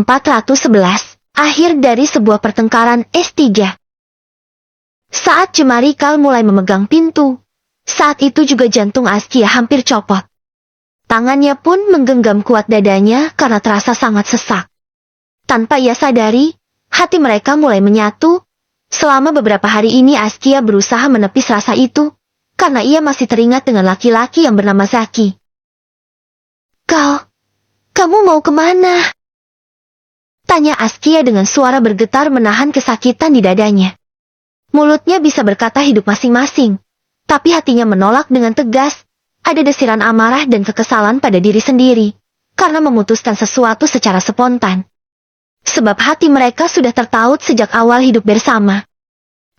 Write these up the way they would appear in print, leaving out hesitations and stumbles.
411, akhir dari sebuah pertengkaran S3. Saat jemari Kal mulai memegang pintu, saat itu juga jantung Askia hampir copot. Tangannya pun menggenggam kuat dadanya karena terasa sangat sesak. Tanpa ia sadari, hati mereka mulai menyatu. Selama beberapa hari ini Askia berusaha menepis rasa itu, karena ia masih teringat dengan laki-laki yang bernama Zaki. Kal, kamu mau kemana? Tanya Askia dengan suara bergetar menahan kesakitan di dadanya. Mulutnya bisa berkata hidup masing-masing, tapi hatinya menolak dengan tegas. Ada desiran amarah dan kekesalan pada diri sendiri, karena memutuskan sesuatu secara spontan. Sebab hati mereka sudah tertaut sejak awal hidup bersama.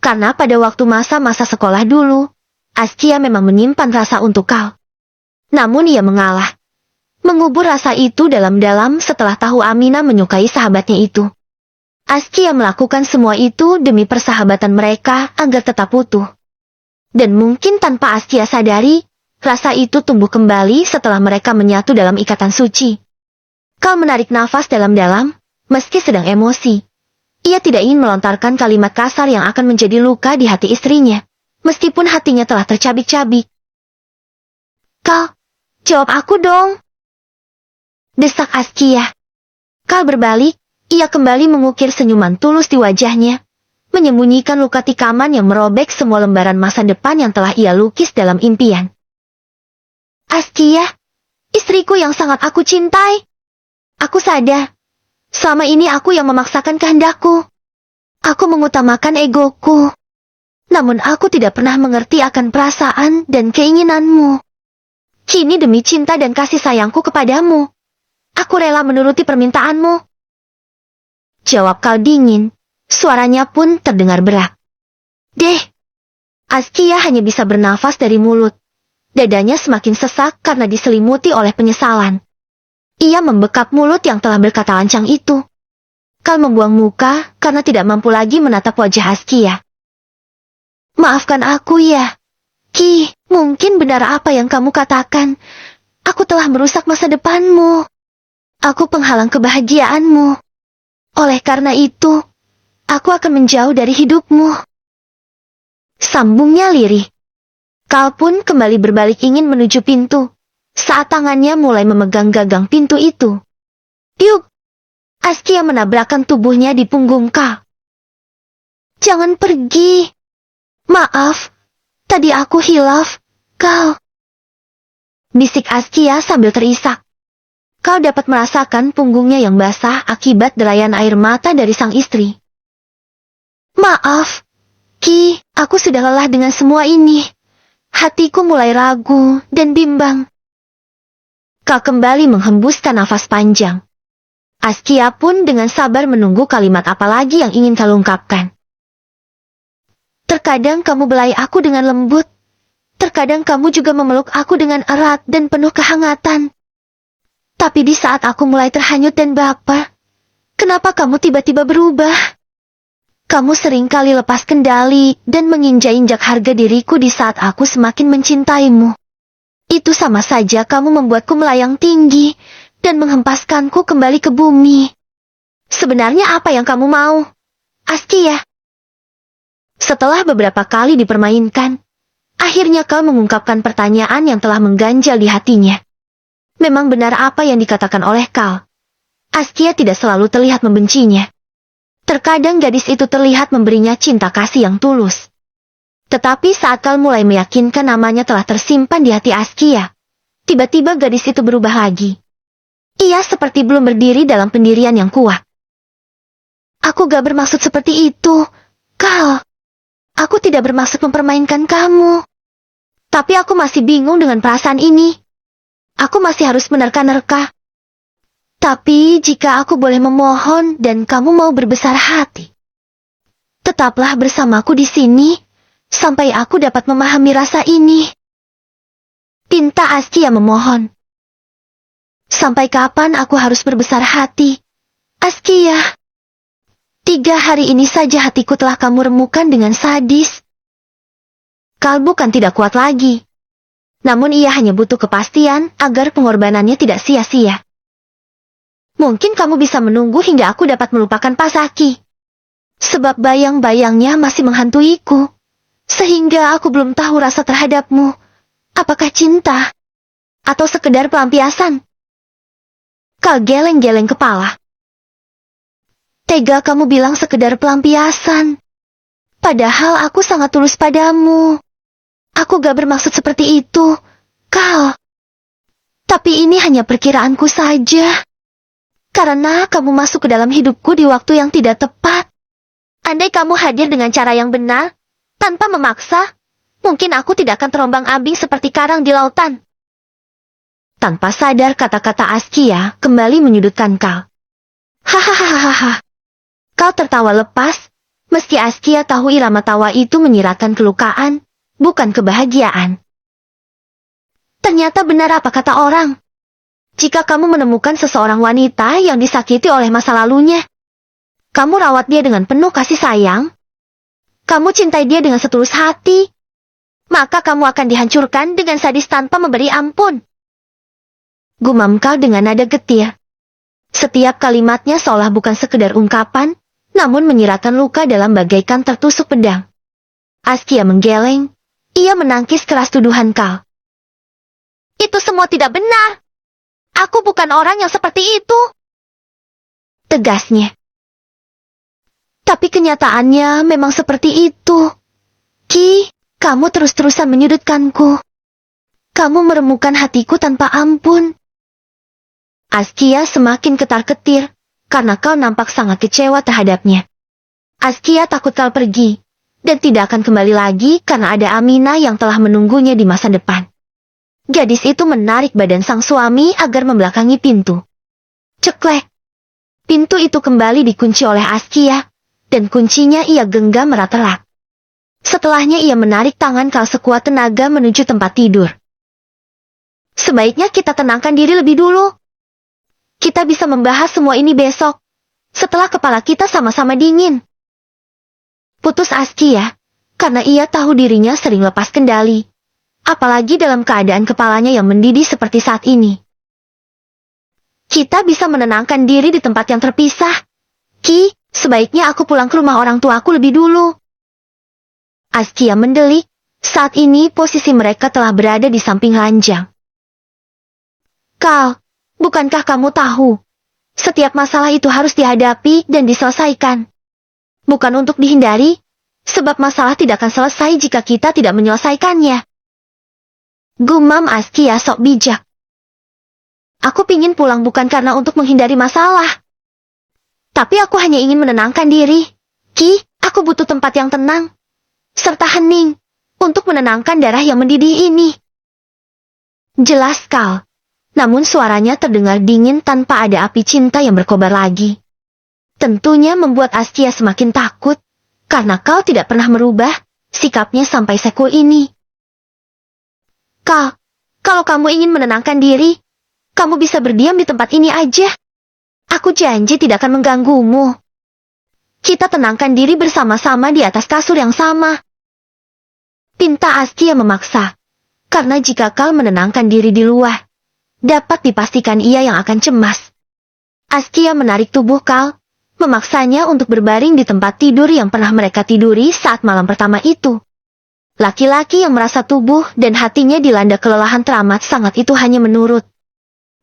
Karena pada waktu masa-masa sekolah dulu, Askia memang menyimpan rasa untuk Kal. Namun ia mengalah. Mengubur rasa itu dalam-dalam setelah tahu Amina menyukai sahabatnya itu. Askia melakukan semua itu demi persahabatan mereka agar tetap utuh. Dan mungkin tanpa Askia sadari, rasa itu tumbuh kembali setelah mereka menyatu dalam ikatan suci. Kal menarik nafas dalam-dalam, meski sedang emosi. Ia tidak ingin melontarkan kalimat kasar yang akan menjadi luka di hati istrinya, meskipun hatinya telah tercabik-cabik. Kal, jawab aku dong. Desak Askia. Kal berbalik, ia kembali mengukir senyuman tulus di wajahnya, menyembunyikan luka tikaman yang merobek semua lembaran masa depan yang telah ia lukis dalam impian. Askia, istriku yang sangat aku cintai. Aku sadar, selama ini aku yang memaksakan kehendakku. Aku mengutamakan egoku. Namun aku tidak pernah mengerti akan perasaan dan keinginanmu. Kini demi cinta dan kasih sayangku kepadamu, aku rela menuruti permintaanmu. Jawab Kal dingin, suaranya pun terdengar berat. Deh, Askia hanya bisa bernafas dari mulut. Dadanya semakin sesak karena diselimuti oleh penyesalan. Ia membekap mulut yang telah berkata lancang itu. Kal membuang muka karena tidak mampu lagi menatap wajah Askia. Maafkan aku ya, Ki, mungkin benar apa yang kamu katakan. Aku telah merusak masa depanmu. Aku penghalang kebahagiaanmu. Oleh karena itu, aku akan menjauh dari hidupmu. Sambungnya lirih. Kal pun kembali berbalik ingin menuju pintu, saat tangannya mulai memegang gagang pintu itu. Yuk! Askia menabrakkan tubuhnya di punggung Kal. Jangan pergi. Maaf, tadi aku hilaf, Kal. Bisik Askia sambil terisak. Kal dapat merasakan punggungnya yang basah akibat derayan air mata dari sang istri. Maaf, Ki, aku sudah lelah dengan semua ini. Hatiku mulai ragu dan bimbang. Kal kembali menghembuskan nafas panjang. Askia pun dengan sabar menunggu kalimat apa lagi yang ingin Kal ungkapkan. Terkadang kamu belai aku dengan lembut. Terkadang kamu juga memeluk aku dengan erat dan penuh kehangatan. Tapi di saat aku mulai terhanyut dan baper, kenapa kamu tiba-tiba berubah? Kamu seringkali lepas kendali dan menginjak-injak harga diriku di saat aku semakin mencintaimu. Itu sama saja kamu membuatku melayang tinggi dan menghempaskanku kembali ke bumi. Sebenarnya apa yang kamu mau, Askia? Setelah beberapa kali dipermainkan, akhirnya Kal mengungkapkan pertanyaan yang telah mengganjal di hatinya. Memang benar apa yang dikatakan oleh Kal. Askia tidak selalu terlihat membencinya. Terkadang gadis itu terlihat memberinya cinta kasih yang tulus. Tetapi saat Kal mulai meyakinkan namanya telah tersimpan di hati Askia, tiba-tiba gadis itu berubah lagi. Ia seperti belum berdiri dalam pendirian yang kuat. Aku gak bermaksud seperti itu, Kal. Aku tidak bermaksud mempermainkan kamu. Tapi aku masih bingung dengan perasaan ini. Aku masih harus menerka-nerka. Tapi jika aku boleh memohon dan kamu mau berbesar hati, tetaplah bersamaku di sini, sampai aku dapat memahami rasa ini. Pinta Askia memohon. Sampai kapan aku harus berbesar hati, Askia? 3 hari ini saja hatiku telah kamu remukan dengan sadis. Kal bukan tidak kuat lagi. Namun ia hanya butuh kepastian agar pengorbanannya tidak sia-sia. Mungkin kamu bisa menunggu hingga aku dapat melupakan Pasaki. Sebab bayang-bayangnya masih menghantuiku. Sehingga aku belum tahu rasa terhadapmu. Apakah cinta? Atau sekedar pelampiasan? Kal geleng-geleng kepala. Tega kamu bilang sekedar pelampiasan. Padahal aku sangat tulus padamu. Aku gak bermaksud seperti itu, Kal. Tapi ini hanya perkiraanku saja. Karena kamu masuk ke dalam hidupku di waktu yang tidak tepat. Andai kamu hadir dengan cara yang benar, tanpa memaksa, mungkin aku tidak akan terombang-ambing seperti karang di lautan. Tanpa sadar kata-kata Askia kembali menyudutkan Kal. Hahaha. Kal tertawa lepas, meski Askia tahu irama tawa itu menyiratkan kelukaan, bukan kebahagiaan. Ternyata benar apa kata orang. Jika kamu menemukan seseorang wanita yang disakiti oleh masa lalunya, kamu rawat dia dengan penuh kasih sayang, kamu cintai dia dengan setulus hati, maka kamu akan dihancurkan dengan sadis tanpa memberi ampun. Gumam Kal dengan nada getir. Setiap kalimatnya seolah bukan sekedar ungkapan, namun menyiratkan luka dalam bagaikan tertusuk pedang. Askia menggeleng, ia menangkis keras tuduhan Kal. Itu semua tidak benar. Aku bukan orang yang seperti itu. Tegasnya. Tapi kenyataannya memang seperti itu. Ki, kamu terus-terusan menyudutkanku. Kamu meremukan hatiku tanpa ampun. Askia semakin ketar-ketir, karena Kal nampak sangat kecewa terhadapnya. Askia takut Kal pergi, dan tidak akan kembali lagi karena ada Amina yang telah menunggunya di masa depan. Gadis itu menarik badan sang suami agar membelakangi pintu. Ceklek. Pintu itu kembali dikunci oleh Askia, dan kuncinya ia genggam erat-erat. Setelahnya ia menarik tangan Kal sekuat tenaga menuju tempat tidur. Sebaiknya kita tenangkan diri lebih dulu. Kita bisa membahas semua ini besok, setelah kepala kita sama-sama dingin. Putus Askia, karena ia tahu dirinya sering lepas kendali. Apalagi dalam keadaan kepalanya yang mendidih seperti saat ini. Kita bisa menenangkan diri di tempat yang terpisah. Ki, sebaiknya aku pulang ke rumah orang tuaku lebih dulu. Askia mendelik, saat ini posisi mereka telah berada di samping ranjang. Kal, bukankah kamu tahu? Setiap masalah itu harus dihadapi dan diselesaikan. Bukan untuk dihindari, sebab masalah tidak akan selesai jika kita tidak menyelesaikannya. Gumam Askia sok bijak. Aku pingin pulang bukan karena untuk menghindari masalah. Tapi aku hanya ingin menenangkan diri. Ki, aku butuh tempat yang tenang. Serta hening, untuk menenangkan darah yang mendidih ini. Jelas Kal. Namun suaranya terdengar dingin tanpa ada api cinta yang berkobar lagi. Tentunya membuat Askia semakin takut, karena Kal tidak pernah merubah sikapnya sampai sekul ini. Kal, kalau kamu ingin menenangkan diri, kamu bisa berdiam di tempat ini aja. Aku janji tidak akan mengganggumu. Kita tenangkan diri bersama-sama di atas kasur yang sama. Pinta Askia memaksa, karena jika Kal menenangkan diri di luar, dapat dipastikan ia yang akan cemas. Askia menarik tubuh Kal, memaksanya untuk berbaring di tempat tidur yang pernah mereka tiduri saat malam pertama itu. Laki-laki yang merasa tubuh dan hatinya dilanda kelelahan teramat sangat itu hanya menurut.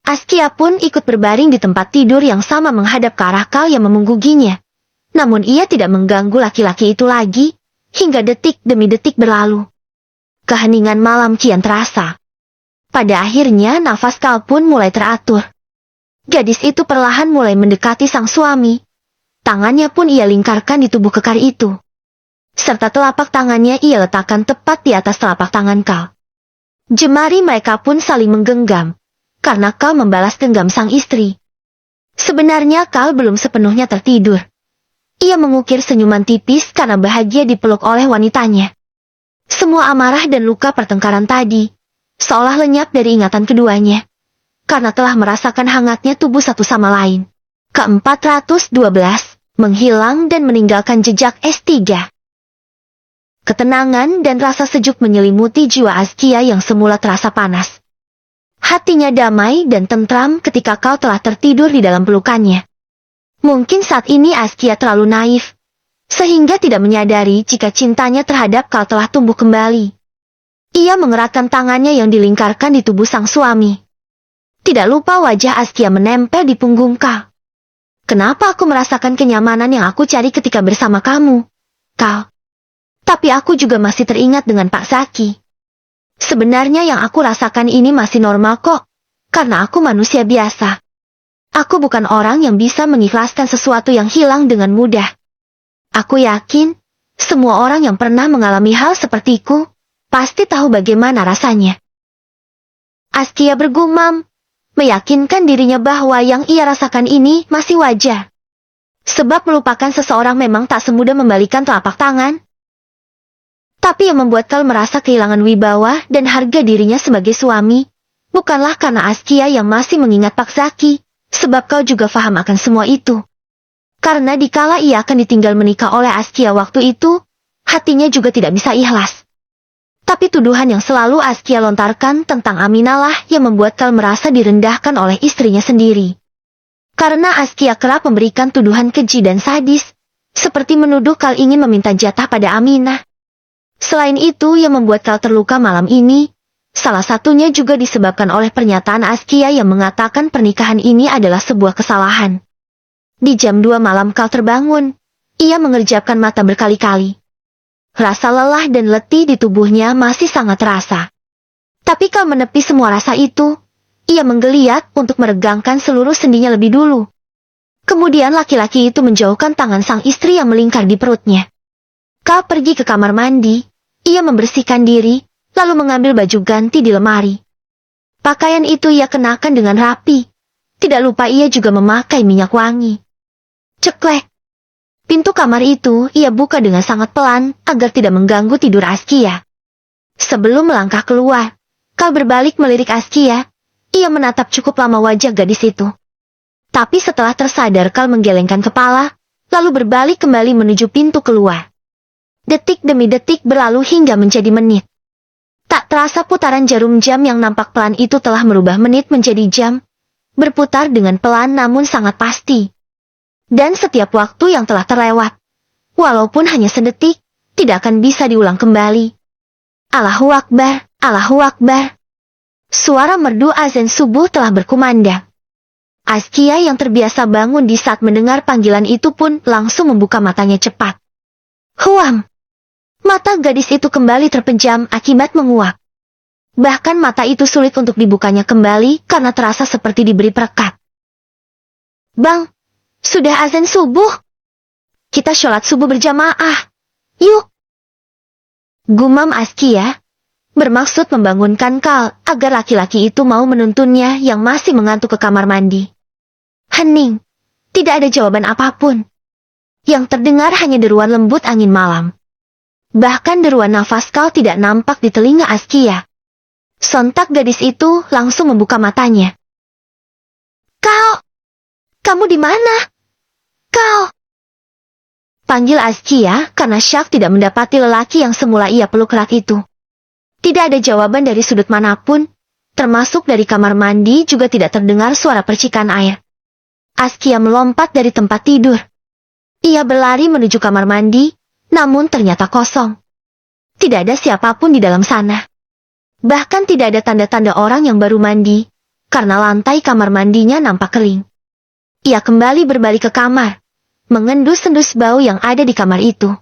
Askia pun ikut berbaring di tempat tidur yang sama menghadap ke arah Kal yang memungguginya. Namun ia tidak mengganggu laki-laki itu lagi, hingga detik demi detik berlalu. Keheningan malam kian terasa. Pada akhirnya nafas Kal pun mulai teratur. Gadis itu perlahan mulai mendekati sang suami. Tangannya pun ia lingkarkan di tubuh kekar itu. Serta telapak tangannya ia letakkan tepat di atas telapak tangan Kal. Jemari mereka pun saling menggenggam, karena Kal membalas genggam sang istri. Sebenarnya Kal belum sepenuhnya tertidur. Ia mengukir senyuman tipis karena bahagia dipeluk oleh wanitanya. Semua amarah dan luka pertengkaran tadi, seolah lenyap dari ingatan keduanya, karena telah merasakan hangatnya tubuh satu sama lain. Ke-412, menghilang dan meninggalkan jejak S3. Ketenangan dan rasa sejuk menyelimuti jiwa Askia yang semula terasa panas. Hatinya damai dan tentram ketika Kal telah tertidur di dalam pelukannya. Mungkin saat ini Askia terlalu naif, sehingga tidak menyadari jika cintanya terhadap Kal telah tumbuh kembali. Ia mengeratkan tangannya yang dilingkarkan di tubuh sang suami. Tidak lupa wajah Askia menempel di punggung Kal. Kenapa aku merasakan kenyamanan yang aku cari ketika bersama kamu, Kal? Tapi aku juga masih teringat dengan Pak Zaki. Sebenarnya yang aku rasakan ini masih normal kok, karena aku manusia biasa. Aku bukan orang yang bisa mengikhlaskan sesuatu yang hilang dengan mudah. Aku yakin, semua orang yang pernah mengalami hal sepertiku, pasti tahu bagaimana rasanya. Askia bergumam, meyakinkan dirinya bahwa yang ia rasakan ini masih wajar. Sebab melupakan seseorang memang tak semudah membalikan telapak tangan. Tapi yang membuat Kal merasa kehilangan wibawa dan harga dirinya sebagai suami, bukanlah karena Askia yang masih mengingat Pak Zaki, sebab Kal juga paham akan semua itu. Karena dikala ia akan ditinggal menikah oleh Askia waktu itu, hatinya juga tidak bisa ikhlas. Tapi tuduhan yang selalu Askia lontarkan tentang Aminah lah yang membuat Kal merasa direndahkan oleh istrinya sendiri. Karena Askia kerap memberikan tuduhan keji dan sadis, seperti menuduh Kal ingin meminta jatah pada Aminah. Selain itu yang membuat Kal terluka malam ini, salah satunya juga disebabkan oleh pernyataan Askia yang mengatakan pernikahan ini adalah sebuah kesalahan. Di jam 2 malam Kal terbangun, ia mengerjapkan mata berkali-kali. Rasa lelah dan letih di tubuhnya masih sangat terasa. Tapi Kal menepi semua rasa itu, ia menggeliat untuk meregangkan seluruh sendinya lebih dulu. Kemudian laki-laki itu menjauhkan tangan sang istri yang melingkar di perutnya. Kal pergi ke kamar mandi. Ia membersihkan diri, lalu mengambil baju ganti di lemari. Pakaian itu ia kenakan dengan rapi. Tidak lupa ia juga memakai minyak wangi. Ceklek. Pintu kamar itu ia buka dengan sangat pelan agar tidak mengganggu tidur Askia. Sebelum melangkah keluar, Kal berbalik melirik Askia. Ia menatap cukup lama wajah gadis itu. Tapi setelah tersadar Kal menggelengkan kepala, lalu berbalik kembali menuju pintu keluar. Detik demi detik berlalu hingga menjadi menit. Tak terasa putaran jarum jam yang nampak pelan itu telah merubah menit menjadi jam, berputar dengan pelan namun sangat pasti. Dan setiap waktu yang telah terlewat, walaupun hanya sedetik, tidak akan bisa diulang kembali. Allahu Akbar, Allahu Akbar. Suara merdu azan subuh telah berkumandang. Askia yang terbiasa bangun di saat mendengar panggilan itu pun langsung membuka matanya cepat. Huam! Mata gadis itu kembali terpejam akibat menguap. Bahkan mata itu sulit untuk dibukanya kembali karena terasa seperti diberi perekat. Bang, sudah azan subuh. Kita sholat subuh berjamaah. Yuk! Gumam Askia, bermaksud membangunkan Kal agar laki-laki itu mau menuntunnya yang masih mengantuk ke kamar mandi. Hening, tidak ada jawaban apapun. Yang terdengar hanya deruan lembut angin malam. Bahkan deruan nafas Kal tidak nampak di telinga Askia. Sontak gadis itu langsung membuka matanya. Kal! Kamu di mana? Kal! Panggil Askia karena syak tidak mendapati lelaki yang semula ia peluk erat itu. Tidak ada jawaban dari sudut manapun, termasuk dari kamar mandi juga tidak terdengar suara percikan air. Askia melompat dari tempat tidur. Ia berlari menuju kamar mandi, namun ternyata kosong. Tidak ada siapapun di dalam sana. Bahkan tidak ada tanda-tanda orang yang baru mandi, karena lantai kamar mandinya nampak kering. Ia kembali berbalik ke kamar, mengendus-endus bau yang ada di kamar itu.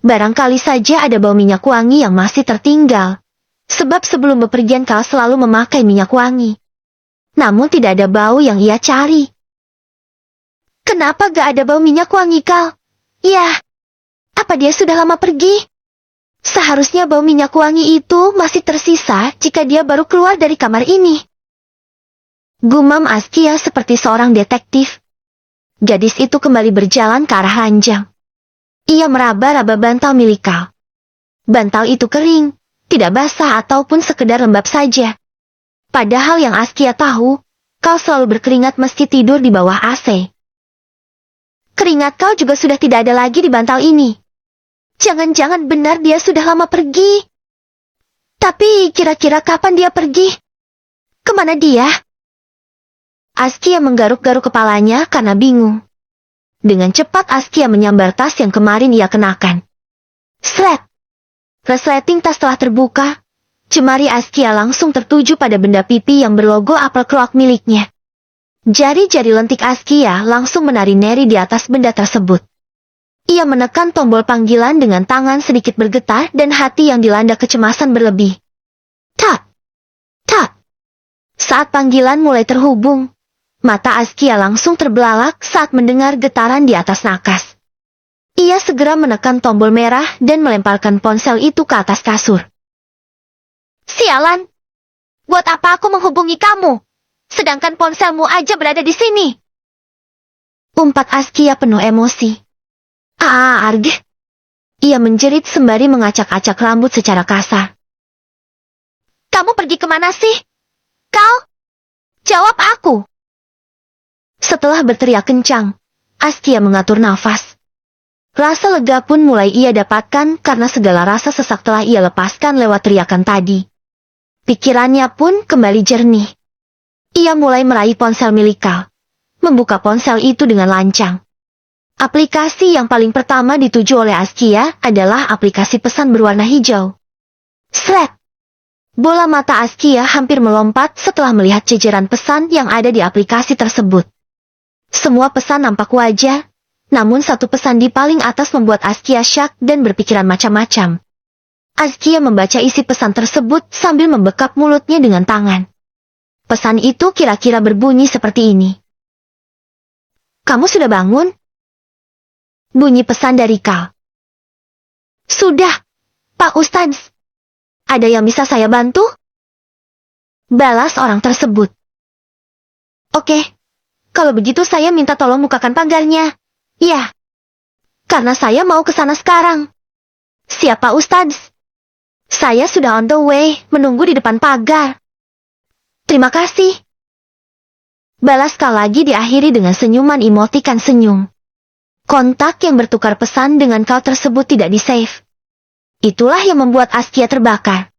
Barangkali saja ada bau minyak wangi yang masih tertinggal, sebab sebelum bepergian Kal selalu memakai minyak wangi. Namun tidak ada bau yang ia cari. Kenapa gak ada bau minyak wangi Kal? Ya. Apa dia sudah lama pergi? Seharusnya bau minyak wangi itu masih tersisa jika dia baru keluar dari kamar ini. Gumam Askia seperti seorang detektif. Gadis itu kembali berjalan ke arah ranjang. Ia meraba-raba bantal milik Kal. Bantal itu kering, tidak basah ataupun sekedar lembab saja. Padahal yang Askia tahu, Kal selalu berkeringat meski tidur di bawah AC. Keringat Kal juga sudah tidak ada lagi di bantal ini. Jangan-jangan benar dia sudah lama pergi. Tapi kira-kira kapan dia pergi? Kemana dia? Askia menggaruk-garuk kepalanya karena bingung. Dengan cepat Askia menyambar tas yang kemarin ia kenakan. Sret! Resleting tas telah terbuka. Jemari Askia langsung tertuju pada benda pipi yang berlogo apel croak miliknya. Jari-jari lentik Askia langsung menari-nari di atas benda tersebut. Ia menekan tombol panggilan dengan tangan sedikit bergetar dan hati yang dilanda kecemasan berlebih. Tak! Tak! Saat panggilan mulai terhubung, mata Askia langsung terbelalak saat mendengar getaran di atas nakas. Ia segera menekan tombol merah dan melemparkan ponsel itu ke atas kasur. Sialan! Buat apa aku menghubungi kamu? Sedangkan ponselmu aja berada di sini. Umpat Askia penuh emosi. Arg! Ia menjerit sembari mengacak-acak rambut secara kasar. Kamu pergi kemana sih? Kau? Jawab aku! Setelah berteriak kencang, Askia mengatur nafas. Rasa lega pun mulai ia dapatkan karena segala rasa sesak telah ia lepaskan lewat teriakan tadi. Pikirannya pun kembali jernih. Ia mulai meraih ponsel milik Kal. Membuka ponsel itu dengan lancang. Aplikasi yang paling pertama dituju oleh Askia adalah aplikasi pesan berwarna hijau. Sret! Bola mata Askia hampir melompat setelah melihat jajaran pesan yang ada di aplikasi tersebut. Semua pesan nampak wajar, namun satu pesan di paling atas membuat Askia syak dan berpikiran macam-macam. Askia membaca isi pesan tersebut sambil membekap mulutnya dengan tangan. Pesan itu kira-kira berbunyi seperti ini. Kamu sudah bangun? Bunyi pesan dari Kal. Sudah, Pak Ustadz. Ada yang bisa saya bantu? Balas orang tersebut. Oke. Kalau begitu saya minta tolong bukakan pagarnya. Ya. Karena saya mau ke sana sekarang. Siapa Ustadz? Saya sudah on the way, menunggu di depan pagar. Terima kasih. Balas Kal lagi diakhiri dengan senyuman emotikan senyum. Kontak yang bertukar pesan dengan Kal tersebut tidak di-save. Itulah yang membuat Askia terbakar.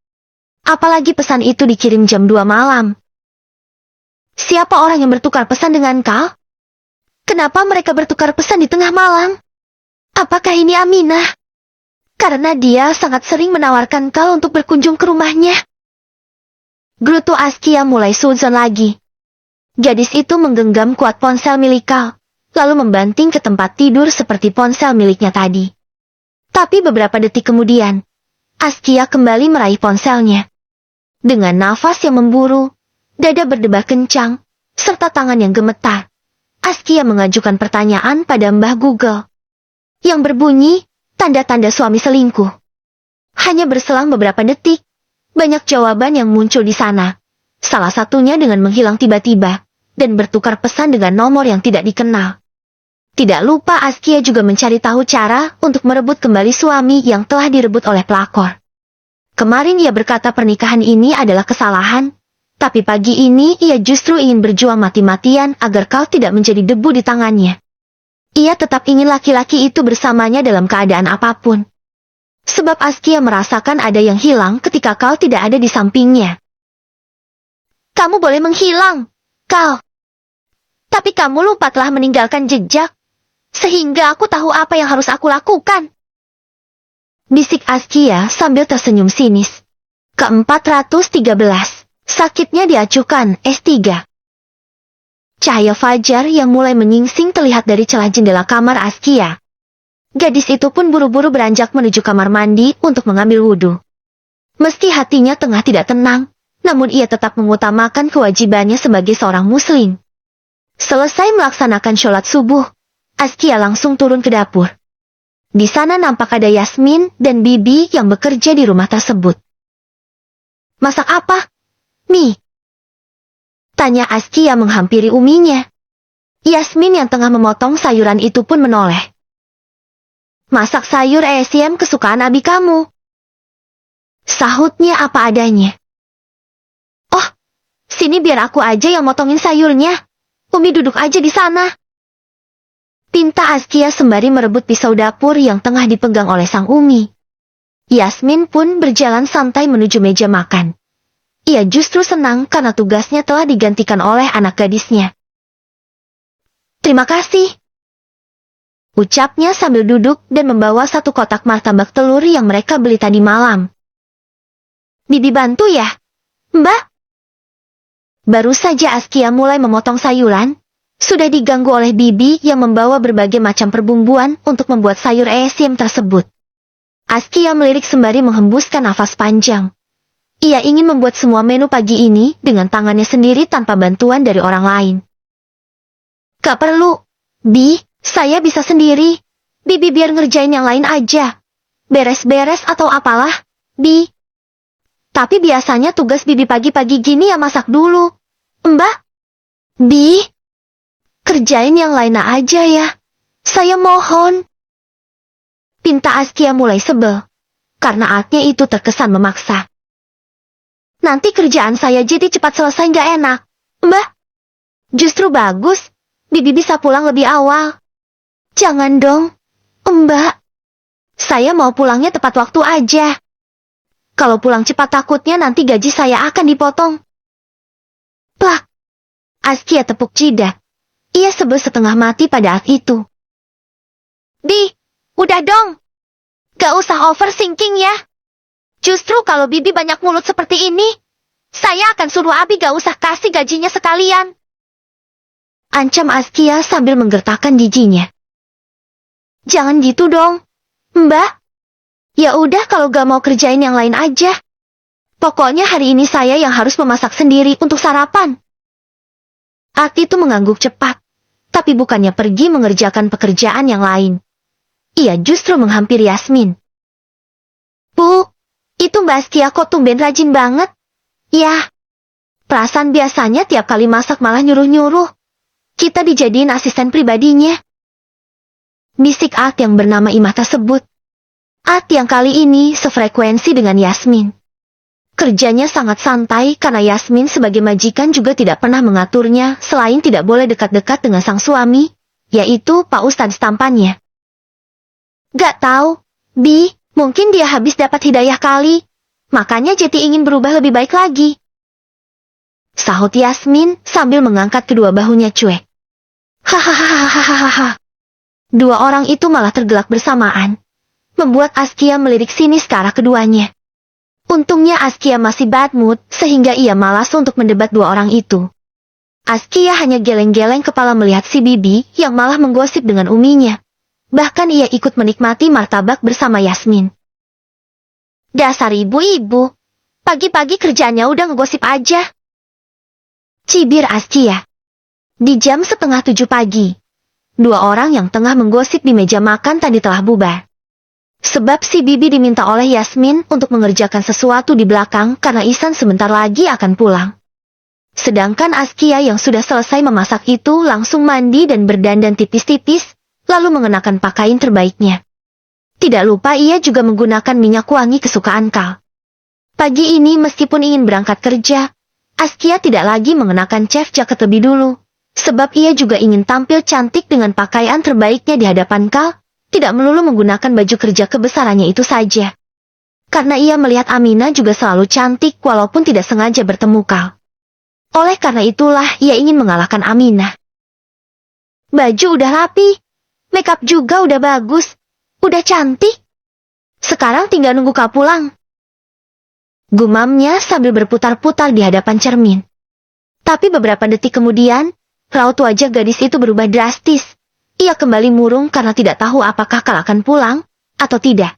Apalagi pesan itu dikirim jam 2 malam. Siapa orang yang bertukar pesan dengan Kal? Kenapa mereka bertukar pesan di tengah malam? Apakah ini Aminah? Karena dia sangat sering menawarkan Kal untuk berkunjung ke rumahnya. Gerutu Askia mulai suzon lagi. Gadis itu menggenggam kuat ponsel milik Kal, lalu membanting ke tempat tidur seperti ponsel miliknya tadi. Tapi beberapa detik kemudian, Askia kembali meraih ponselnya. Dengan nafas yang memburu, dada berdebar kencang, serta tangan yang gemetar, Askia mengajukan pertanyaan pada Mbah Google. Yang berbunyi, tanda-tanda suami selingkuh. Hanya berselang beberapa detik, banyak jawaban yang muncul di sana. Salah satunya dengan menghilang tiba-tiba, dan bertukar pesan dengan nomor yang tidak dikenal. Tidak lupa Askia juga mencari tahu cara untuk merebut kembali suami yang telah direbut oleh pelakor. Kemarin ia berkata pernikahan ini adalah kesalahan, tapi pagi ini ia justru ingin berjuang mati-matian agar Kal tidak menjadi debu di tangannya. Ia tetap ingin laki-laki itu bersamanya dalam keadaan apapun. Sebab Askia merasakan ada yang hilang ketika Kal tidak ada di sampingnya. Kamu boleh menghilang, Kal. Tapi kamu lupa telah meninggalkan jejak, sehingga aku tahu apa yang harus aku lakukan. Bisik Askia sambil tersenyum sinis. Ke-413. Sakitnya diacuhkan, S3. Cahaya fajar yang mulai menyingsing terlihat dari celah jendela kamar Askia. Gadis itu pun buru-buru beranjak menuju kamar mandi untuk mengambil wudhu. Meski hatinya tengah tidak tenang, namun ia tetap mengutamakan kewajibannya sebagai seorang muslim. Selesai melaksanakan sholat subuh, Askia langsung turun ke dapur. Di sana nampak ada Yasmin dan Bibi yang bekerja di rumah tersebut. Masak apa? Mie. Tanya Askia menghampiri uminya. Yasmin yang tengah memotong sayuran itu pun menoleh. Masak sayur ESM kesukaan abi kamu. Sahutnya apa adanya. Oh, sini biar aku aja yang motongin sayurnya. Umi duduk aja di sana. Pinta Askia sembari merebut pisau dapur yang tengah dipegang oleh sang Umi. Yasmin pun berjalan santai menuju meja makan. Ia justru senang karena tugasnya telah digantikan oleh anak gadisnya. Terima kasih, ucapnya sambil duduk dan membawa satu kotak martabak telur yang mereka beli tadi malam. Bibi bantu ya, Mbak? Baru saja Askia mulai memotong sayuran, sudah diganggu oleh Bibi yang membawa berbagai macam perbumbuan untuk membuat sayur esiem tersebut. Askia melirik sembari menghembuskan nafas panjang. Ia ingin membuat semua menu pagi ini dengan tangannya sendiri tanpa bantuan dari orang lain. Gak perlu, Bi, saya bisa sendiri. Bibi biar ngerjain yang lain aja. Beres-beres atau apalah, Bi. Tapi biasanya tugas Bibi pagi-pagi gini ya masak dulu. Mbak? Bi? Kerjain yang lain aja ya. Saya mohon. Pinta Askia mulai sebel. Karena artnya itu terkesan memaksa. Nanti kerjaan saya jadi cepat selesai gak enak. Mbak? Justru bagus. Bibi bisa pulang lebih awal. Jangan dong. Mbak. Saya mau pulangnya tepat waktu aja. Kalau pulang cepat takutnya nanti gaji saya akan dipotong. Plak. Askia tepuk jidat. Ia sebel setengah mati pada saat itu. Bi, udah dong. Gak usah overthinking ya. Justru kalau Bibi banyak mulut seperti ini, saya akan suruh Abi gak usah kasih gajinya sekalian. Ancam Askia sambil menggertakkan giginya. Jangan gitu dong, Mbak. Ya udah kalau gak mau kerjain yang lain aja. Pokoknya hari ini saya yang harus memasak sendiri untuk sarapan. Ati itu mengangguk cepat, tapi bukannya pergi mengerjakan pekerjaan yang lain. Ia justru menghampiri Yasmin. Bu, itu Mbak Askia kok tumben rajin banget. Ya, perasaan biasanya tiap kali masak malah nyuruh-nyuruh. Kita dijadiin asisten pribadinya. Bisik At yang bernama Imah tersebut. At yang kali ini sefrekuensi dengan Yasmin. Kerjanya sangat santai karena Yasmin sebagai majikan juga tidak pernah mengaturnya selain tidak boleh dekat-dekat dengan sang suami, yaitu Pak Ustadz tampannya. Gak tahu, Bi, mungkin dia habis dapat hidayah kali, makanya jadi ingin berubah lebih baik lagi. Sahut Yasmin sambil mengangkat kedua bahunya cuek. Hahaha. Dua orang itu malah tergelak bersamaan, membuat Askia melirik sinis ke arah keduanya. Untungnya Askia masih bad mood sehingga ia malas untuk mendebat dua orang itu. Askia hanya geleng-geleng kepala melihat si Bibi yang malah menggosip dengan uminya. Bahkan ia ikut menikmati martabak bersama Yasmin. Dasar ibu-ibu, pagi-pagi kerjanya udah ngegosip aja. Cibir Askia. Di jam 6:30 pagi, dua orang yang tengah menggosip di meja makan tadi telah bubar. Sebab si Bibi diminta oleh Yasmin untuk mengerjakan sesuatu di belakang karena Ihsan sebentar lagi akan pulang. Sedangkan Askia yang sudah selesai memasak itu langsung mandi dan berdandan tipis-tipis, lalu mengenakan pakaian terbaiknya. Tidak lupa ia juga menggunakan minyak wangi kesukaan Kal. Pagi ini meskipun ingin berangkat kerja, Askia tidak lagi mengenakan chef jacket lebih dulu, sebab ia juga ingin tampil cantik dengan pakaian terbaiknya di hadapan Kal. Tidak melulu menggunakan baju kerja kebesarannya itu saja. Karena ia melihat Aminah juga selalu cantik walaupun tidak sengaja bertemu Kal. Oleh karena itulah ia ingin mengalahkan Aminah. Baju udah rapi, makeup juga udah bagus, udah cantik. Sekarang tinggal nunggu Kal pulang. Gumamnya sambil berputar-putar di hadapan cermin. Tapi beberapa detik kemudian, raut wajah gadis itu berubah drastis. Ia kembali murung karena tidak tahu apakah Kal akan pulang, atau tidak.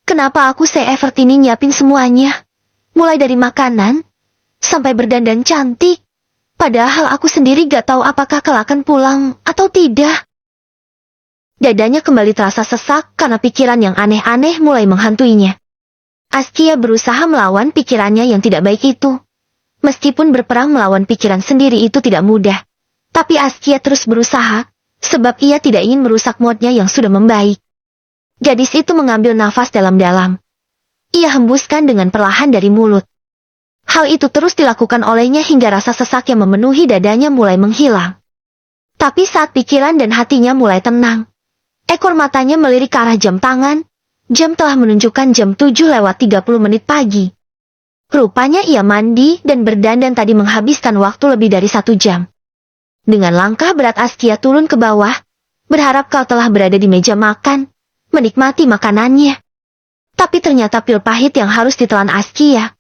Kenapa aku se-effort ini nyiapin semuanya? Mulai dari makanan, sampai berdandan cantik. Padahal aku sendiri gak tahu apakah Kal akan pulang, atau tidak. Dadanya kembali terasa sesak karena pikiran yang aneh-aneh mulai menghantuinya. Askia berusaha melawan pikirannya yang tidak baik itu. Meskipun berperang melawan pikiran sendiri itu tidak mudah. Tapi Askia terus berusaha, sebab ia tidak ingin merusak moodnya yang sudah membaik. Gadis itu mengambil nafas dalam-dalam. Ia hembuskan dengan perlahan dari mulut. Hal itu terus dilakukan olehnya hingga rasa sesak yang memenuhi dadanya mulai menghilang. Tapi saat pikiran dan hatinya mulai tenang, ekor matanya melirik ke arah jam tangan. Jam telah menunjukkan jam 7:30 pagi. Rupanya ia mandi dan berdandan tadi menghabiskan waktu lebih dari 1 jam. Dengan langkah berat Askia turun ke bawah, berharap Kal telah berada di meja makan, menikmati makanannya. Tapi ternyata pil pahit yang harus ditelan Askia.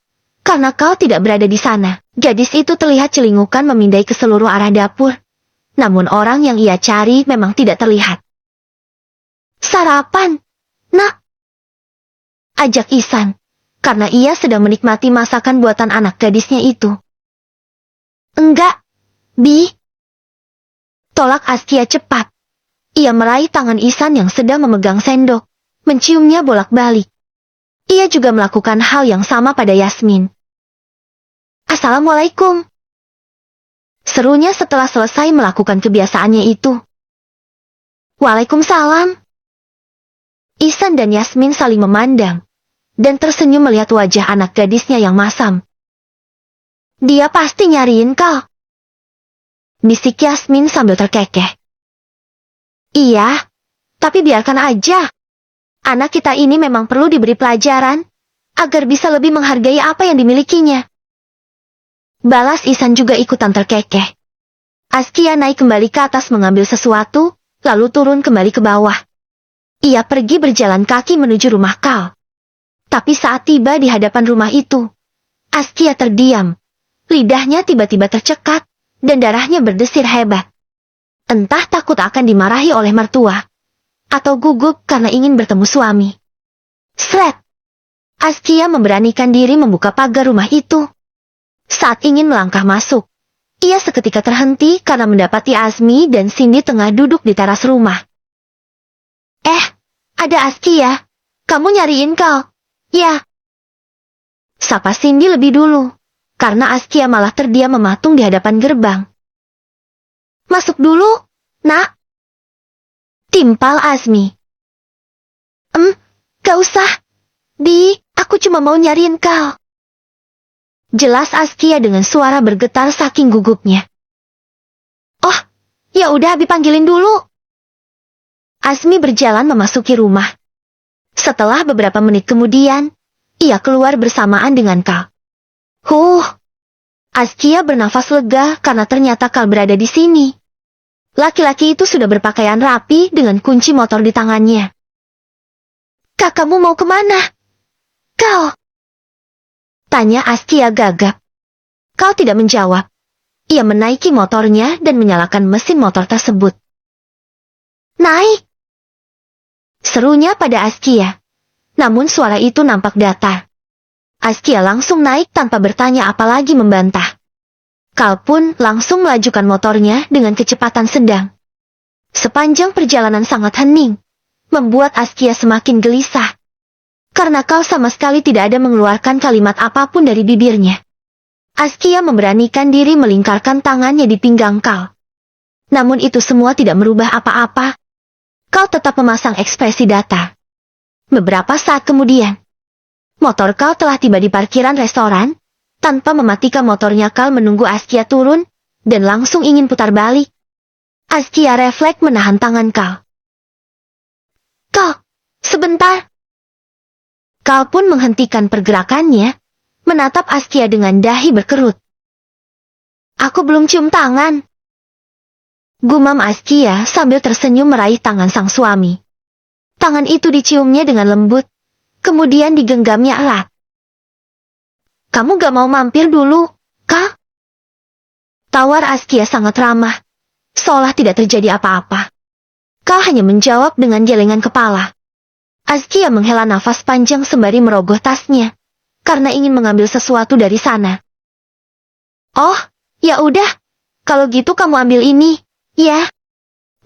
Karena Kal tidak berada di sana, gadis itu terlihat celingukan memindai ke seluruh arah dapur. Namun orang yang ia cari memang tidak terlihat. "Sarapan, Nak," ajak Ihsan, karena ia sedang menikmati masakan buatan anak gadisnya itu. "Enggak, Bi," tolak Askia cepat. Ia meraih tangan Ihsan yang sedang memegang sendok, menciumnya bolak-balik. Ia juga melakukan hal yang sama pada Yasmin. "Assalamualaikum," serunya setelah selesai melakukan kebiasaannya itu. "Waalaikumsalam." Ihsan dan Yasmin saling memandang, dan tersenyum melihat wajah anak gadisnya yang masam. "Dia pasti nyariin Kal," bisik Yasmin sambil terkekeh. "Iya, tapi biarkan aja. Anak kita ini memang perlu diberi pelajaran, agar bisa lebih menghargai apa yang dimilikinya." Balas Ihsan juga ikutan terkekeh. Askia naik kembali ke atas mengambil sesuatu, lalu turun kembali ke bawah. Ia pergi berjalan kaki menuju rumah Kal. Tapi saat tiba di hadapan rumah itu, Askia terdiam. Lidahnya tiba-tiba tercekat, dan darahnya berdesir hebat. Entah takut akan dimarahi oleh mertua, atau gugup karena ingin bertemu suami. Sret! Askia memberanikan diri membuka pagar rumah itu. Saat ingin melangkah masuk, ia seketika terhenti karena mendapati Azmi dan Cindy tengah duduk di teras rumah. Ada Askia. Kamu nyariin Kal?" "Ya." Sapa Cindy lebih dulu, karena Askia malah terdiam mematung di hadapan gerbang. "Masuk dulu, Nak," timpal Azmi. Gak usah. Di, aku cuma mau nyariin Kal," jelas Askia dengan suara bergetar saking gugupnya. "Oh, ya udah Abi panggilin dulu." Azmi berjalan memasuki rumah. Setelah beberapa menit kemudian, ia keluar bersamaan dengan Kal. Askia bernafas lega karena ternyata Kal berada di sini. Laki-laki itu sudah berpakaian rapi dengan kunci motor di tangannya. "Kak, kamu mau kemana, Kal?" tanya Askia gagap. Kal tidak menjawab. Ia menaiki motornya dan menyalakan mesin motor tersebut. "Naik!" serunya pada Askia. Namun suara itu nampak datar. Askia langsung naik tanpa bertanya apalagi membantah. Kal pun langsung melajukan motornya dengan kecepatan sedang. Sepanjang perjalanan sangat hening, membuat Askia semakin gelisah. Karena Kal sama sekali tidak ada mengeluarkan kalimat apapun dari bibirnya. Askia memberanikan diri melingkarkan tangannya di pinggang Kal. Namun itu semua tidak merubah apa-apa. Kal tetap memasang ekspresi datar. Beberapa saat kemudian, motor Kal telah tiba di parkiran restoran. Tanpa mematikan motornya, Kal menunggu Askia turun, dan langsung ingin putar balik. Askia refleks menahan tangan Kal. "Kal, sebentar." Kal pun menghentikan pergerakannya, menatap Askia dengan dahi berkerut. "Aku belum cium tangan," gumam Askia sambil tersenyum meraih tangan sang suami. Tangan itu diciumnya dengan lembut, kemudian digenggamnya erat. "Kamu gak mau mampir dulu, Kal?" Tawar Askia sangat ramah, seolah tidak terjadi apa-apa. Kal hanya menjawab dengan gelengan kepala. Askia menghela nafas panjang sembari merogoh tasnya, karena ingin mengambil sesuatu dari sana. "Oh, ya udah, kalau gitu kamu ambil ini, ya.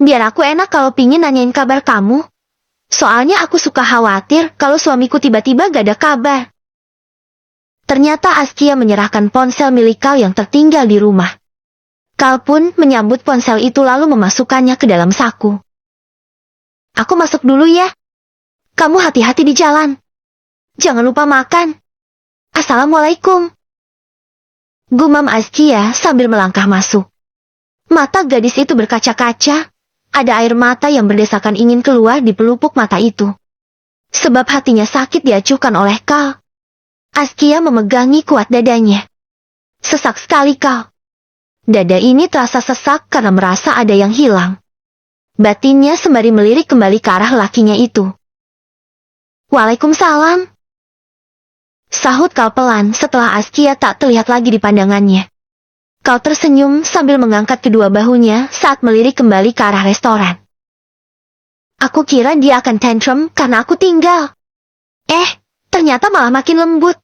Biar aku enak kalau pingin nanyain kabar kamu. Soalnya aku suka khawatir kalau suamiku tiba-tiba gak ada kabar." Ternyata Askia menyerahkan ponsel milik Kal yang tertinggal di rumah. Kal pun menyambut ponsel itu lalu memasukkannya ke dalam saku. "Aku masuk dulu ya. Kamu hati-hati di jalan. Jangan lupa makan. Assalamualaikum." Gumam Askia sambil melangkah masuk. Mata gadis itu berkaca-kaca. Ada air mata yang berdesakan ingin keluar di pelupuk mata itu. Sebab hatinya sakit diacuhkan oleh Kal. Askia memegangi kuat dadanya. Sesak sekali kau. Dada ini terasa sesak karena merasa ada yang hilang. Batinnya sembari melirik kembali ke arah lakinya itu. Waalaikumsalam. Sahut Kal pelan setelah Askia tak terlihat lagi di pandangannya. Kal tersenyum sambil mengangkat kedua bahunya saat melirik kembali ke arah restoran. Aku kira dia akan tantrum karena aku tinggal. Ternyata malah makin lembut.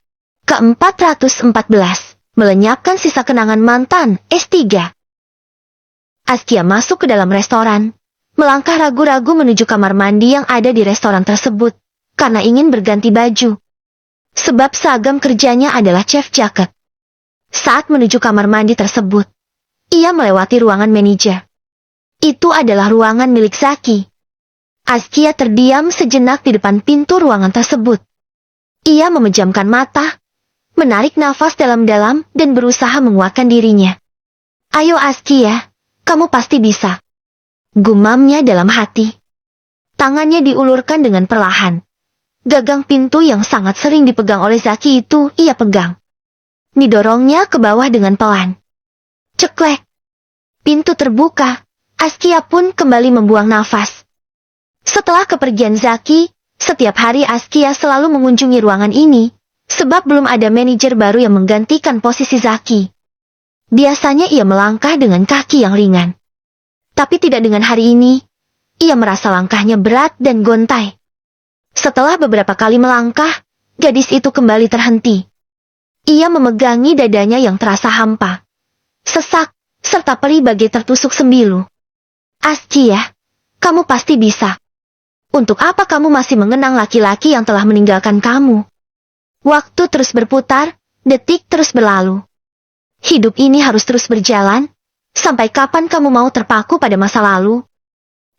Ke-414. Melenyapkan sisa kenangan mantan, S3. Askia masuk ke dalam restoran. Melangkah ragu-ragu menuju kamar mandi yang ada di restoran tersebut. Karena ingin berganti baju. Sebab seragam kerjanya adalah chef jacket. Saat menuju kamar mandi tersebut, ia melewati ruangan manajer. Itu adalah ruangan milik Zaki. Askia terdiam sejenak di depan pintu ruangan tersebut. Ia memejamkan mata, menarik nafas dalam-dalam dan berusaha menguatkan dirinya. Ayo Askia, kamu pasti bisa. Gumamnya dalam hati. Tangannya diulurkan dengan perlahan. Gagang pintu yang sangat sering dipegang oleh Zaki itu ia pegang. Didorongnya ke bawah dengan pelan. Ceklek. Pintu terbuka. Askia pun kembali membuang nafas. Setelah kepergian Zaki, setiap hari Askia selalu mengunjungi ruangan ini, sebab belum ada manajer baru yang menggantikan posisi Zaki. Biasanya ia melangkah dengan kaki yang ringan. Tapi tidak dengan hari ini. Ia merasa langkahnya berat dan gontai. Setelah beberapa kali melangkah, gadis itu kembali terhenti. Ia memegangi dadanya yang terasa hampa. Sesak, serta perih bagai tertusuk sembilu. Askia, kamu pasti bisa. Untuk apa kamu masih mengenang laki-laki yang telah meninggalkan kamu? Waktu terus berputar, detik terus berlalu. Hidup ini harus terus berjalan. Sampai kapan kamu mau terpaku pada masa lalu?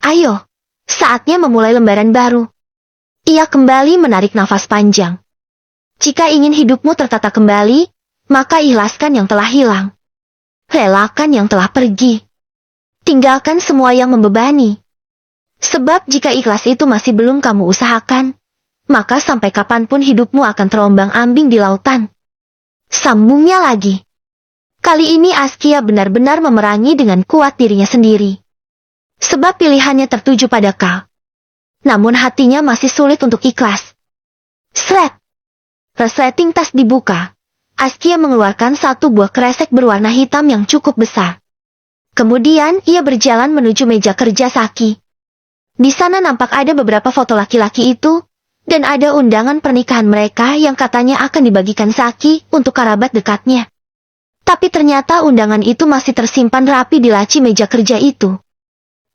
Ayo, saatnya memulai lembaran baru. Ia kembali menarik nafas panjang. Jika ingin hidupmu tertata kembali, maka ikhlaskan yang telah hilang. Relakan yang telah pergi. Tinggalkan semua yang membebani. Sebab jika ikhlas itu masih belum kamu usahakan, maka sampai kapanpun hidupmu akan terombang-ambing di lautan. Sambungnya lagi. Kali ini Askia benar-benar memerangi dengan kuat dirinya sendiri. Sebab pilihannya tertuju pada Kal. Namun hatinya masih sulit untuk ikhlas. Sret. Resleting tas dibuka. Askia mengeluarkan satu buah kresek berwarna hitam yang cukup besar. Kemudian ia berjalan menuju meja kerja Zaki. Di sana nampak ada beberapa foto laki-laki itu, dan ada undangan pernikahan mereka yang katanya akan dibagikan Zaki untuk kerabat dekatnya. Tapi ternyata undangan itu masih tersimpan rapi di laci meja kerja itu.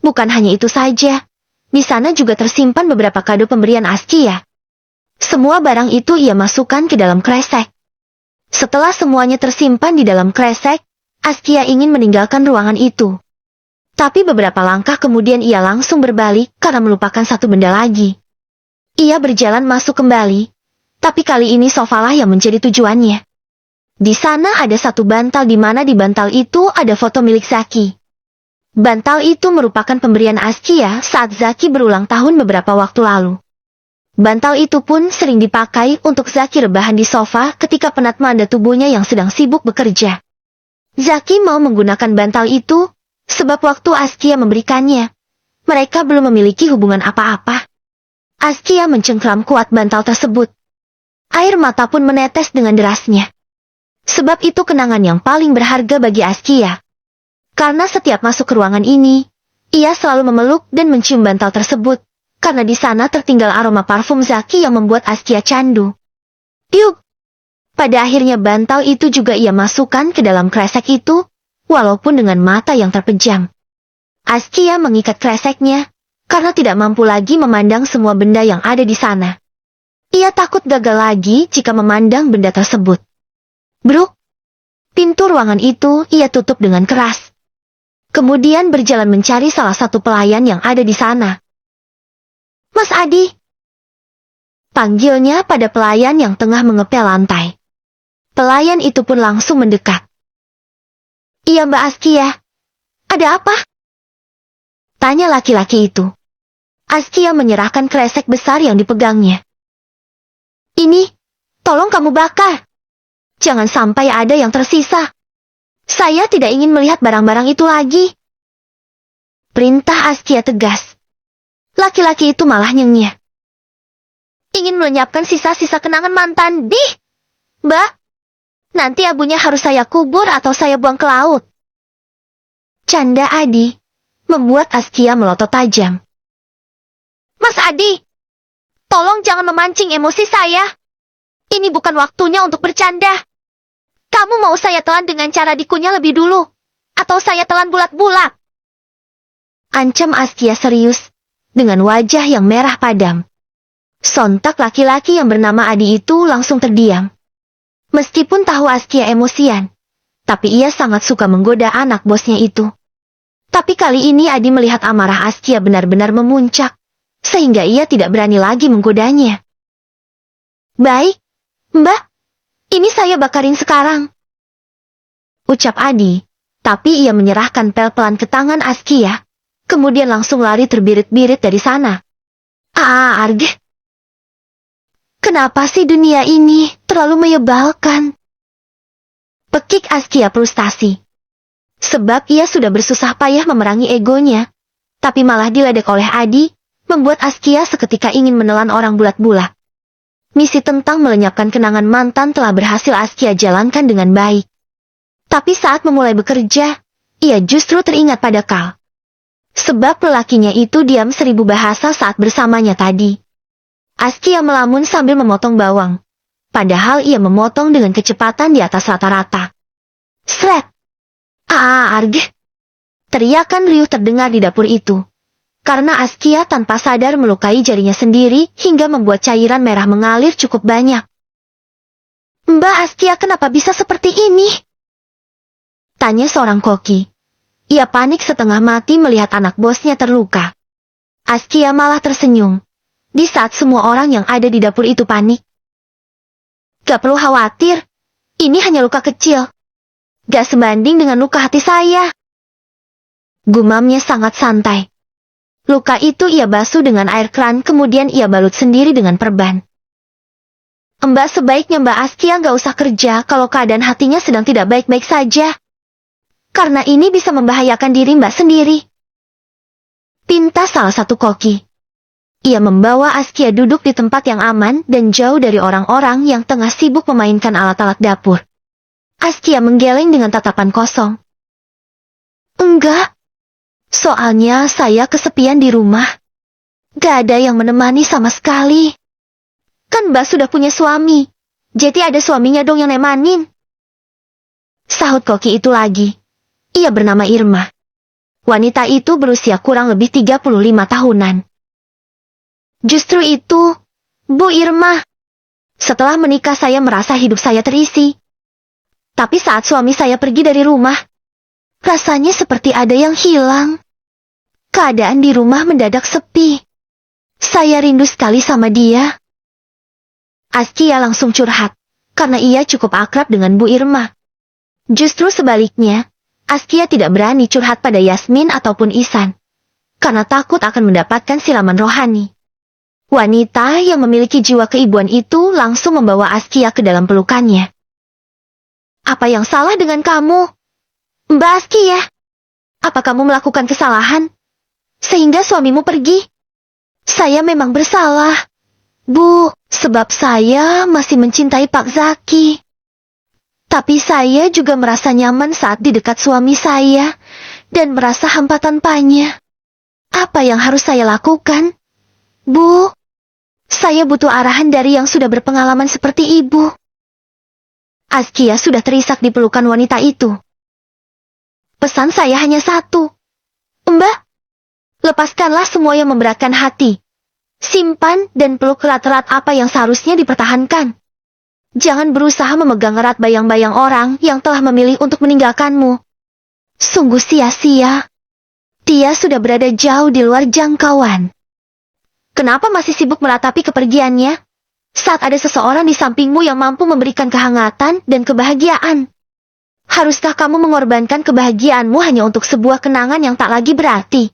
Bukan hanya itu saja, di sana juga tersimpan beberapa kado pemberian Askia. Semua barang itu ia masukkan ke dalam kresek. Setelah semuanya tersimpan di dalam kresek, Askia ingin meninggalkan ruangan itu. Tapi beberapa langkah kemudian ia langsung berbalik karena melupakan satu benda lagi. Ia berjalan masuk kembali, tapi kali ini sofalah yang menjadi tujuannya. Di sana ada satu bantal di mana di bantal itu ada foto milik Zaki. Bantal itu merupakan pemberian Askia saat Zaki berulang tahun beberapa waktu lalu. Bantal itu pun sering dipakai untuk Zaki rebahan di sofa ketika penat melanda tubuhnya yang sedang sibuk bekerja. Zaki mau menggunakan bantal itu, sebab waktu Askia memberikannya, mereka belum memiliki hubungan apa-apa. Askia mencengkram kuat bantal tersebut. Air mata pun menetes dengan derasnya. Sebab itu kenangan yang paling berharga bagi Askia. Karena setiap masuk ke ruangan ini, ia selalu memeluk dan mencium bantal tersebut, karena di sana tertinggal aroma parfum Zaki yang membuat Askia candu. Piuk! Pada akhirnya bantal itu juga ia masukkan ke dalam kresek itu, walaupun dengan mata yang terpejam. Askia mengikat kreseknya, karena tidak mampu lagi memandang semua benda yang ada di sana. Ia takut gagal lagi jika memandang benda tersebut. Bruk! Pintu ruangan itu ia tutup dengan keras. Kemudian berjalan mencari salah satu pelayan yang ada di sana. Mas Adi! Panggilnya pada pelayan yang tengah mengepel lantai. Pelayan itu pun langsung mendekat. Iya Mbak Askia. Ada apa? Tanya laki-laki itu. Askia menyerahkan kresek besar yang dipegangnya. Ini, Tolong kamu bakar. Jangan sampai ada yang tersisa. Saya tidak ingin melihat barang-barang itu lagi. Perintah Askia tegas. Laki-laki itu malah nyengir. Ingin melenyapkan sisa-sisa kenangan mantan, Mbak. Nanti abunya harus saya kubur atau saya buang ke laut. Canda Adi membuat Askia melotot tajam. Mas Adi, tolong jangan memancing emosi saya. Ini bukan waktunya untuk bercanda. Kamu mau saya telan dengan cara dikunyah lebih dulu? Atau saya telan bulat-bulat? Ancam Askia serius, dengan wajah yang merah padam. Sontak laki-laki yang bernama Adi itu langsung terdiam. Meskipun tahu Askia emosian, tapi ia sangat suka menggoda anak bosnya itu. Tapi kali ini Adi melihat amarah Askia benar-benar memuncak, sehingga ia tidak berani lagi menggodanya. Baik, Mbak. Ini saya bakarin sekarang. Ucap Adi, tapi ia menyerahkan pel-pelan ke tangan Askia, kemudian langsung lari terbirit-birit dari sana. Arg. Kenapa sih dunia ini terlalu menyebalkan? Pekik Askia frustasi. Sebab ia sudah bersusah payah memerangi egonya, tapi malah diledek oleh Adi, membuat Askia seketika ingin menelan orang bulat-bulat. Misi tentang melenyapkan kenangan mantan telah berhasil Askia jalankan dengan baik. Tapi saat memulai bekerja, ia justru teringat pada Kal. Sebab lelakinya itu diam 1000 bahasa saat bersamanya tadi. Askia melamun sambil memotong bawang. Padahal ia memotong dengan kecepatan di atas rata-rata. Sret! Arg! Teriakan riuh terdengar di dapur itu. Karena Askia tanpa sadar melukai jarinya sendiri hingga membuat cairan merah mengalir cukup banyak. Mbak Askia kenapa bisa seperti ini? Tanya seorang koki. Ia panik setengah mati melihat anak bosnya terluka. Askia malah tersenyum. Di saat semua orang yang ada di dapur itu panik. Gak perlu khawatir. Ini hanya luka kecil. Gak sebanding dengan luka hati saya. Gumamnya sangat santai. Luka itu ia basuh dengan air kran kemudian ia balut sendiri dengan perban. Mbak sebaiknya Mbak Askia nggak usah kerja kalau keadaan hatinya sedang tidak baik-baik saja. Karena ini bisa membahayakan diri Mbak sendiri. Pinta salah satu koki. Ia membawa Askia duduk di tempat yang aman dan jauh dari orang-orang yang tengah sibuk memainkan alat-alat dapur. Askia menggeleng dengan tatapan kosong. Enggak. Soalnya saya kesepian di rumah. Gak ada yang menemani sama sekali. Kan Mbak sudah punya suami. Jadi ada suaminya dong yang nemanin. Sahut koki itu lagi. Ia bernama Irma. Wanita itu berusia kurang lebih 35 tahunan. Justru itu, Bu Irma. Setelah menikah saya merasa hidup saya terisi. Tapi saat suami saya pergi dari rumah, rasanya seperti ada yang hilang. Keadaan di rumah mendadak sepi. Saya rindu sekali sama dia. Askia langsung curhat, karena ia cukup akrab dengan Bu Irma. Justru sebaliknya, Askia tidak berani curhat pada Yasmin ataupun Ihsan, karena takut akan mendapatkan silaman rohani. Wanita yang memiliki jiwa keibuan itu langsung membawa Askia ke dalam pelukannya. Apa yang salah dengan kamu? Mbak Askia, apa kamu melakukan kesalahan? Sehingga suamimu pergi? Saya memang bersalah, Bu, sebab saya masih mencintai Pak Zaki. Tapi saya juga merasa nyaman saat di dekat suami saya, dan merasa hampa tanpanya. Apa yang harus saya lakukan? Bu, saya butuh arahan dari yang sudah berpengalaman seperti ibu. Askia sudah terisak di pelukan wanita itu. Pesan saya hanya satu. Mbak, lepaskanlah semua yang memberatkan hati. Simpan dan peluk erat-erat apa yang seharusnya dipertahankan. Jangan berusaha memegang erat bayang-bayang orang yang telah memilih untuk meninggalkanmu. Sungguh sia-sia. Dia sudah berada jauh di luar jangkauan. Kenapa masih sibuk meratapi kepergiannya? Saat ada seseorang di sampingmu yang mampu memberikan kehangatan dan kebahagiaan. Haruskah kamu mengorbankan kebahagiaanmu hanya untuk sebuah kenangan yang tak lagi berarti?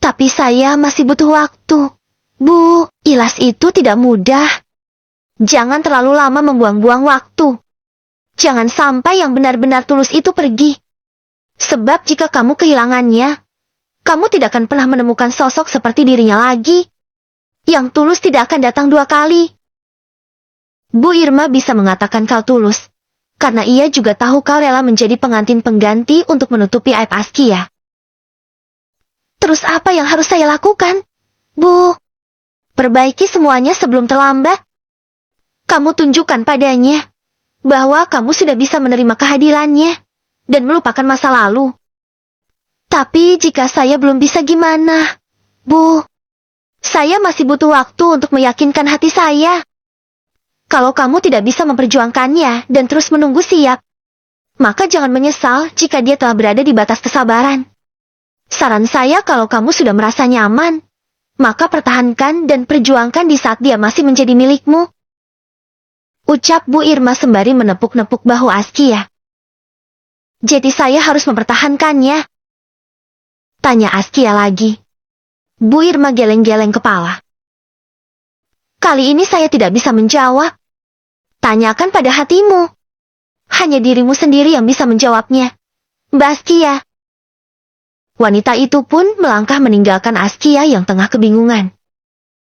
Tapi saya masih butuh waktu. Bu, ilas itu tidak mudah. Jangan terlalu lama membuang-buang waktu. Jangan sampai yang benar-benar tulus itu pergi. Sebab jika kamu kehilangannya, kamu tidak akan pernah menemukan sosok seperti dirinya lagi. Yang tulus tidak akan datang dua kali. Bu Irma bisa mengatakan kau tulus, karena ia juga tahu kau rela menjadi pengantin pengganti untuk menutupi aib Askia. Terus apa yang harus saya lakukan, Bu? Perbaiki semuanya sebelum terlambat. Kamu tunjukkan padanya bahwa kamu sudah bisa menerima kehadirannya dan melupakan masa lalu. Tapi jika saya belum bisa gimana, Bu? Saya masih butuh waktu untuk meyakinkan hati saya. Kalau kamu tidak bisa memperjuangkannya dan terus menunggu siap, maka jangan menyesal jika dia telah berada di batas kesabaran. Saran saya kalau kamu sudah merasa nyaman, maka pertahankan dan perjuangkan di saat dia masih menjadi milikmu. Ucap Bu Irma sembari menepuk-nepuk bahu Askia. Jadi saya harus mempertahankannya? Tanya Askia lagi. Bu Irma geleng-geleng kepala. Kali ini saya tidak bisa menjawab. Tanyakan pada hatimu. Hanya dirimu sendiri yang bisa menjawabnya, Mbak Askia. Wanita itu pun melangkah meninggalkan Askia yang tengah kebingungan.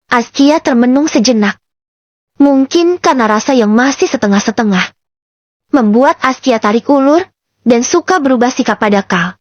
Askia termenung sejenak. Mungkin karena rasa yang masih setengah-setengah membuat Askia tarik ulur dan suka berubah sikap pada Kal.